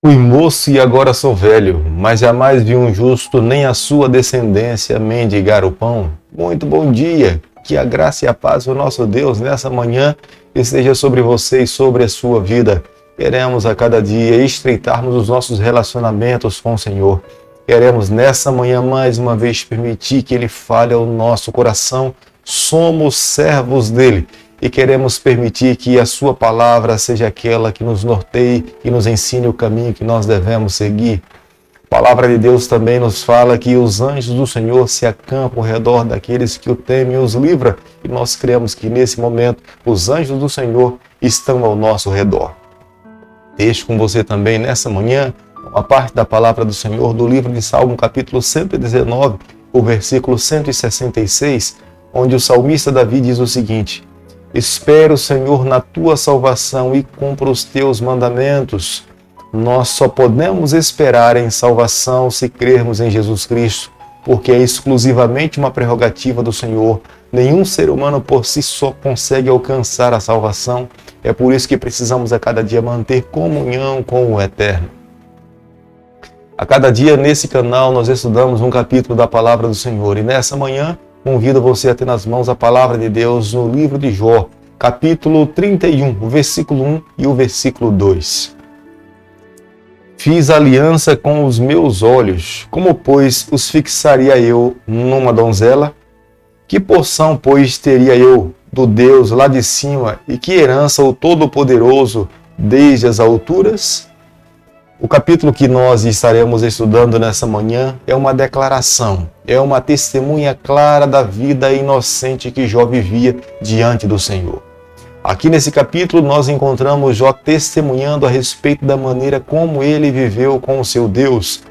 Fui moço e agora sou velho, mas jamais vi um justo nem a sua descendência mendigar o pão. Muito bom dia, que a graça e a paz do nosso Deus nessa manhã esteja sobre você e sobre a sua vida. Queremos a cada dia estreitarmos os nossos relacionamentos com o Senhor. Queremos nessa manhã mais uma vez permitir que Ele fale ao nosso coração. Somos servos dEle. E queremos permitir que a sua palavra seja aquela que nos norteie e nos ensine o caminho que nós devemos seguir. A palavra de Deus também nos fala que os anjos do Senhor se acampam ao redor daqueles que o temem e os livra. E nós cremos que nesse momento os anjos do Senhor estão ao nosso redor. Deixo com você também nessa manhã uma parte da palavra do Senhor do livro de Salmo, capítulo 119, o versículo 166, onde o salmista Davi diz o seguinte: espero, Senhor, na tua salvação e cumpra os teus mandamentos. Nós só podemos esperar em salvação se crermos em Jesus Cristo, porque é exclusivamente uma prerrogativa do Senhor. Nenhum ser humano por si só consegue alcançar a salvação. É por isso que precisamos a cada dia manter comunhão com o Eterno. A cada dia nesse canal nós estudamos um capítulo da palavra do Senhor e nessa manhã convido você a ter nas mãos a palavra de Deus no livro de Jó, capítulo 31, o versículo 1 e o versículo 2. Fiz aliança com os meus olhos, como, pois, os fixaria eu numa donzela? Que porção, pois, teria eu do Deus lá de cima, e que herança o Todo-Poderoso desde as alturas? O capítulo que nós estaremos estudando nessa manhã é uma declaração, é uma testemunha clara da vida inocente que Jó vivia diante do Senhor. Aqui nesse capítulo nós encontramos Jó testemunhando a respeito da maneira como ele viveu com o seu Deus.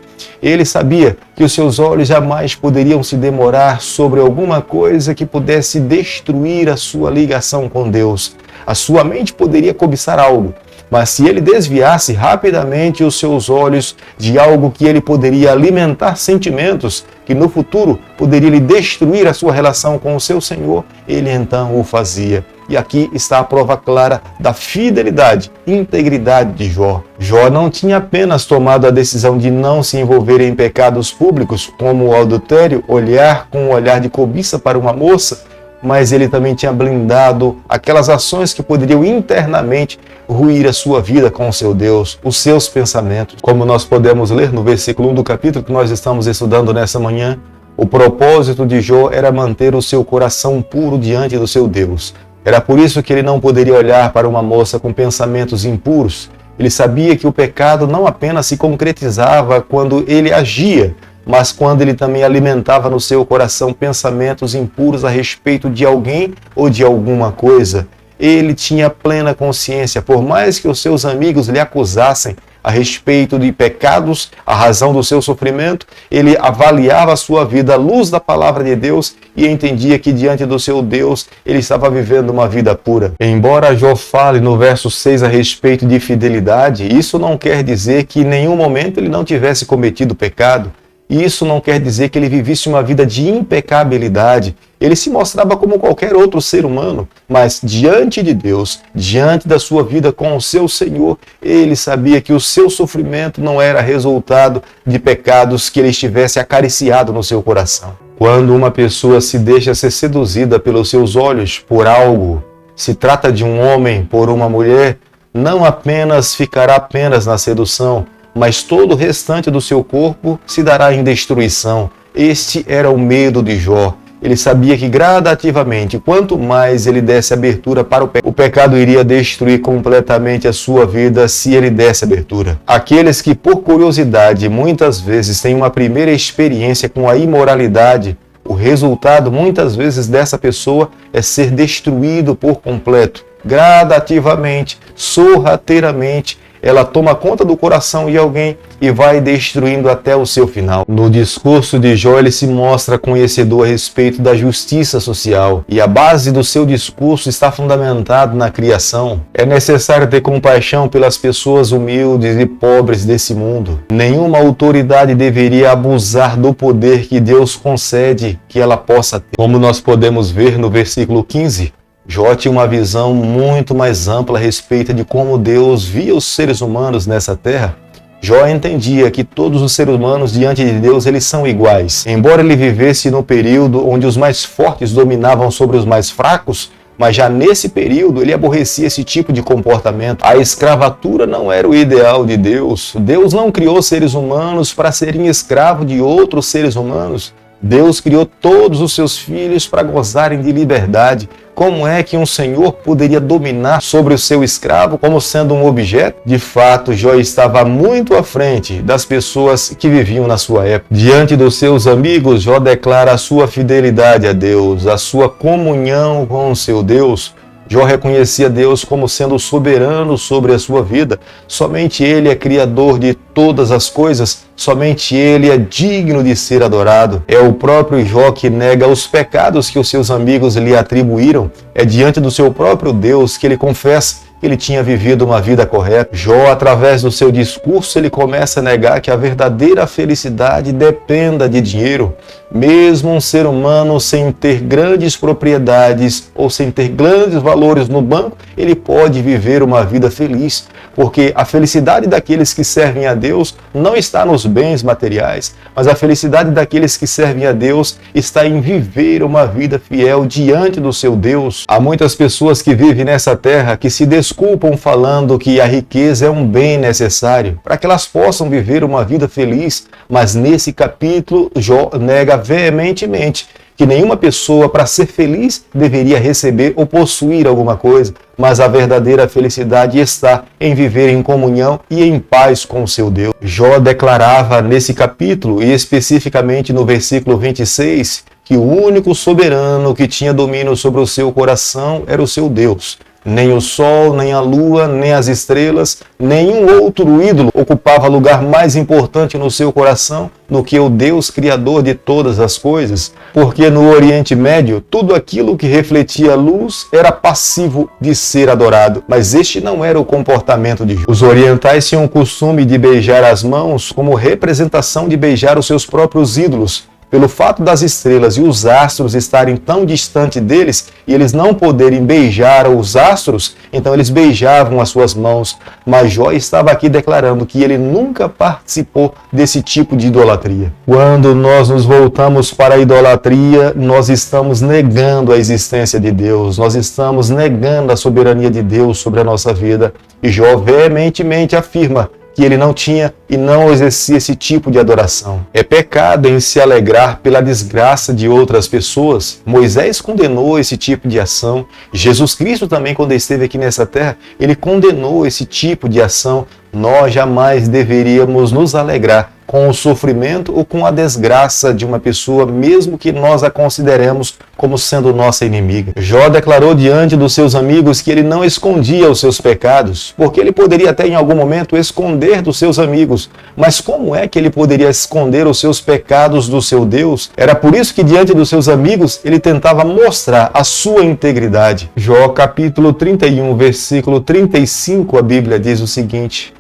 Ele sabia que os seus olhos jamais poderiam se demorar sobre alguma coisa que pudesse destruir a sua ligação com Deus. A sua mente poderia cobiçar algo, mas se ele desviasse rapidamente os seus olhos de algo que ele poderia alimentar sentimentos, que no futuro poderia lhe destruir a sua relação com o seu Senhor, ele então o fazia. E aqui está a prova clara da fidelidade e integridade de Jó. Jó não tinha apenas tomado a decisão de não se envolver em pecados públicos, como o adultério, olhar com um olhar de cobiça para uma moça, mas ele também tinha blindado aquelas ações que poderiam internamente ruir a sua vida com o seu Deus, os seus pensamentos. Como nós podemos ler no versículo 1 do capítulo que nós estamos estudando nessa manhã, o propósito de Jó era manter o seu coração puro diante do seu Deus. Era por isso que ele não poderia olhar para uma moça com pensamentos impuros. Ele sabia que o pecado não apenas se concretizava quando ele agia, mas quando ele também alimentava no seu coração pensamentos impuros a respeito de alguém ou de alguma coisa. Ele tinha plena consciência, por mais que os seus amigos lhe acusassem a respeito de pecados, a razão do seu sofrimento, ele avaliava a sua vida à luz da palavra de Deus e entendia que diante do seu Deus ele estava vivendo uma vida pura. Embora Jó fale no verso 6 a respeito de fidelidade, isso não quer dizer que em nenhum momento ele não tivesse cometido pecado. E isso não quer dizer que ele vivesse uma vida de impecabilidade. Ele se mostrava como qualquer outro ser humano, mas diante de Deus, diante da sua vida com o seu Senhor, ele sabia que o seu sofrimento não era resultado de pecados que ele estivesse acariciado no seu coração. Quando uma pessoa se deixa ser seduzida pelos seus olhos por algo, se trata de um homem por uma mulher, não apenas ficará apenas na sedução, mas todo o restante do seu corpo se dará em destruição. Este era o medo de Jó. Ele sabia que gradativamente, quanto mais ele desse abertura para o pecado iria destruir completamente a sua vida se ele desse abertura. Aqueles que por curiosidade muitas vezes têm uma primeira experiência com a imoralidade, o resultado muitas vezes dessa pessoa é ser destruído por completo. Gradativamente, sorrateiramente, ela toma conta do coração de alguém e vai destruindo até o seu final. No discurso de Jó, ele se mostra conhecedor a respeito da justiça social e a base do seu discurso está fundamentada na criação. É necessário ter compaixão pelas pessoas humildes e pobres desse mundo. Nenhuma autoridade deveria abusar do poder que Deus concede que ela possa ter. Como nós podemos ver no versículo 15, Jó tinha uma visão muito mais ampla a respeito de como Deus via os seres humanos nessa terra. Jó entendia que todos os seres humanos diante de Deus eles são iguais. Embora ele vivesse no período onde os mais fortes dominavam sobre os mais fracos, mas já nesse período ele aborrecia esse tipo de comportamento. A escravatura não era o ideal de Deus. Deus não criou seres humanos para serem escravos de outros seres humanos. Deus criou todos os seus filhos para gozarem de liberdade. Como é que um senhor poderia dominar sobre o seu escravo como sendo um objeto? De fato, Jó estava muito à frente das pessoas que viviam na sua época. Diante dos seus amigos, Jó declara a sua fidelidade a Deus, a sua comunhão com o seu Deus. Jó reconhecia Deus como sendo soberano sobre a sua vida. Somente Ele é criador de todas as coisas, somente Ele é digno de ser adorado. É o próprio Jó que nega os pecados que os seus amigos lhe atribuíram. É diante do seu próprio Deus que ele confessa que ele tinha vivido uma vida correta. Jó, através do seu discurso, ele começa a negar que a verdadeira felicidade dependa de dinheiro. Mesmo um ser humano sem ter grandes propriedades ou sem ter grandes valores no banco, ele pode viver uma vida feliz, porque a felicidade daqueles que servem a Deus não está nos bens materiais, mas a felicidade daqueles que servem a Deus está em viver uma vida fiel diante do seu Deus. Há muitas pessoas que vivem nessa terra que se desculpam falando que a riqueza é um bem necessário para que elas possam viver uma vida feliz, mas nesse capítulo Jó nega veementemente que nenhuma pessoa, para ser feliz, deveria receber ou possuir alguma coisa, mas a verdadeira felicidade está em viver em comunhão e em paz com o seu Deus. Jó declarava nesse capítulo, e especificamente no versículo 26, que o único soberano que tinha domínio sobre o seu coração era o seu Deus. Nem o sol, nem a lua, nem as estrelas, nenhum outro ídolo ocupava lugar mais importante no seu coração do que o Deus Criador de todas as coisas. Porque no Oriente Médio, tudo aquilo que refletia luz era passivo de ser adorado. Mas este não era o comportamento de Jó. Os orientais tinham o costume de beijar as mãos como representação de beijar os seus próprios ídolos. Pelo fato das estrelas e os astros estarem tão distante deles e eles não poderem beijar os astros, então eles beijavam as suas mãos. Mas Jó estava aqui declarando que ele nunca participou desse tipo de idolatria. Quando nós nos voltamos para a idolatria, nós estamos negando a existência de Deus, nós estamos negando a soberania de Deus sobre a nossa vida. E Jó veementemente afirma que ele não tinha e não exercia esse tipo de adoração. É pecado em se alegrar pela desgraça de outras pessoas. Moisés condenou esse tipo de ação. Jesus Cristo também, quando esteve aqui nessa terra, ele condenou esse tipo de ação. Nós jamais deveríamos nos alegrar com o sofrimento ou com a desgraça de uma pessoa, mesmo que nós a consideremos como sendo nossa inimiga. Jó declarou diante dos seus amigos que ele não escondia os seus pecados, porque ele poderia até em algum momento esconder dos seus amigos. Mas como é que ele poderia esconder os seus pecados do seu Deus? Era por isso que diante dos seus amigos ele tentava mostrar a sua integridade. Jó capítulo 31, versículo 35, a Bíblia diz o seguinte: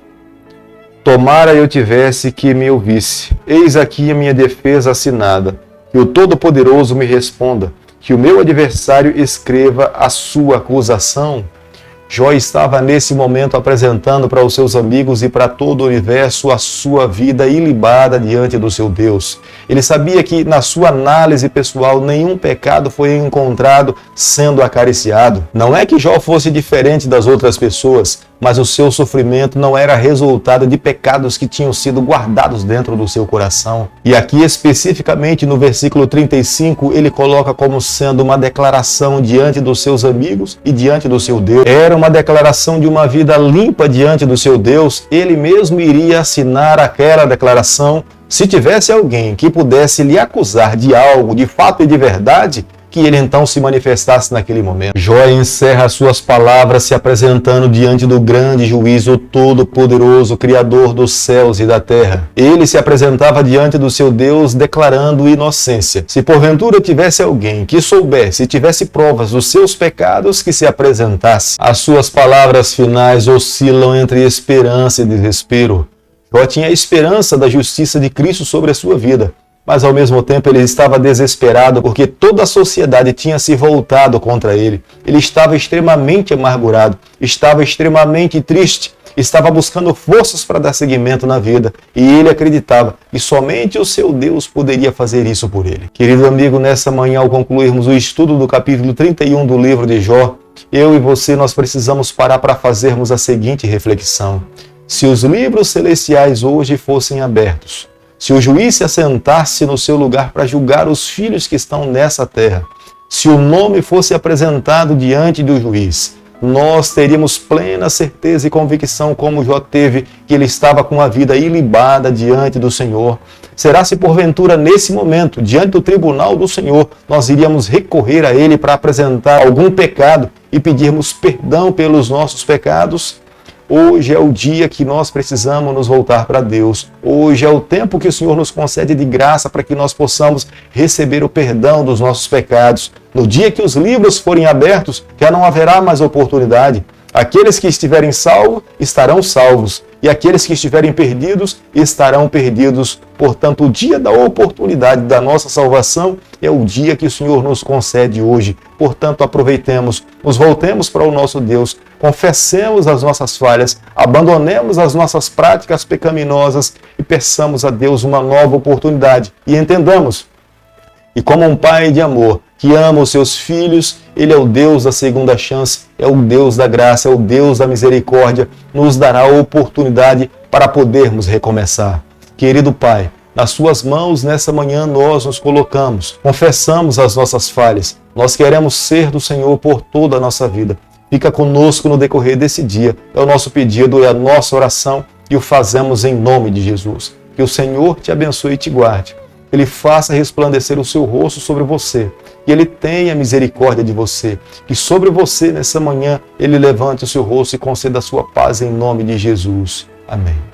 tomara eu tivesse que me ouvisse. Eis aqui a minha defesa assinada. Que o Todo-Poderoso me responda. Que o meu adversário escreva a sua acusação. Jó estava nesse momento apresentando para os seus amigos e para todo o universo a sua vida ilibada diante do seu Deus. Ele sabia que na sua análise pessoal nenhum pecado foi encontrado sendo acariciado. Não é que Jó fosse diferente das outras pessoas, mas o seu sofrimento não era resultado de pecados que tinham sido guardados dentro do seu coração. E aqui especificamente no versículo 35, ele coloca como sendo uma declaração diante dos seus amigos e diante do seu Deus. Era uma declaração de uma vida limpa diante do seu Deus. Ele mesmo iria assinar aquela declaração. Se tivesse alguém que pudesse lhe acusar de algo de fato e de verdade, que ele então se manifestasse naquele momento. Jó encerra suas palavras se apresentando diante do grande juízo todo-poderoso, Criador dos céus e da terra. Ele se apresentava diante do seu Deus declarando inocência. Se porventura tivesse alguém que soubesse e tivesse provas dos seus pecados, que se apresentasse. As suas palavras finais oscilam entre esperança e desespero. Jó tinha a esperança da justiça de Cristo sobre a sua vida. Mas ao mesmo tempo ele estava desesperado porque toda a sociedade tinha se voltado contra ele. Ele estava extremamente amargurado, estava extremamente triste. estava buscando forças para dar seguimento na vida e ele acreditava que somente o seu Deus poderia fazer isso por ele. Querido amigo, nessa manhã, ao concluirmos o estudo do capítulo 31 do livro de Jó, eu e você, nós precisamos parar para fazermos a seguinte reflexão. Se os livros celestiais hoje fossem abertos, se o juiz se assentasse no seu lugar para julgar os filhos que estão nessa terra, se o nome fosse apresentado diante do juiz, nós teríamos plena certeza e convicção, como Jó teve, que ele estava com a vida ilibada diante do Senhor. Será se porventura nesse momento, diante do tribunal do Senhor, nós iríamos recorrer a ele para apresentar algum pecado e pedirmos perdão pelos nossos pecados? Hoje é o dia que nós precisamos nos voltar para Deus. Hoje é o tempo que o Senhor nos concede de graça para que nós possamos receber o perdão dos nossos pecados. No dia que os livros forem abertos, já não haverá mais oportunidade. Aqueles que estiverem salvos, estarão salvos. E aqueles que estiverem perdidos, estarão perdidos. Portanto, o dia da oportunidade da nossa salvação é o dia que o Senhor nos concede hoje. Portanto, aproveitemos, nos voltemos para o nosso Deus, confessemos as nossas falhas, abandonemos as nossas práticas pecaminosas e peçamos a Deus uma nova oportunidade. E entendamos, e como um pai de amor que ama os seus filhos, ele é o Deus da segunda chance, é o Deus da graça, é o Deus da misericórdia, nos dará a oportunidade para podermos recomeçar. Querido Pai, nas suas mãos nessa manhã nós nos colocamos, confessamos as nossas falhas, nós queremos ser do Senhor por toda a nossa vida. Fica conosco no decorrer desse dia, é o nosso pedido, é a nossa oração e o fazemos em nome de Jesus. Que o Senhor te abençoe e te guarde. Ele faça resplandecer o seu rosto sobre você, e Ele tenha misericórdia de você, que sobre você nessa manhã Ele levante o seu rosto e conceda a sua paz em nome de Jesus. Amém.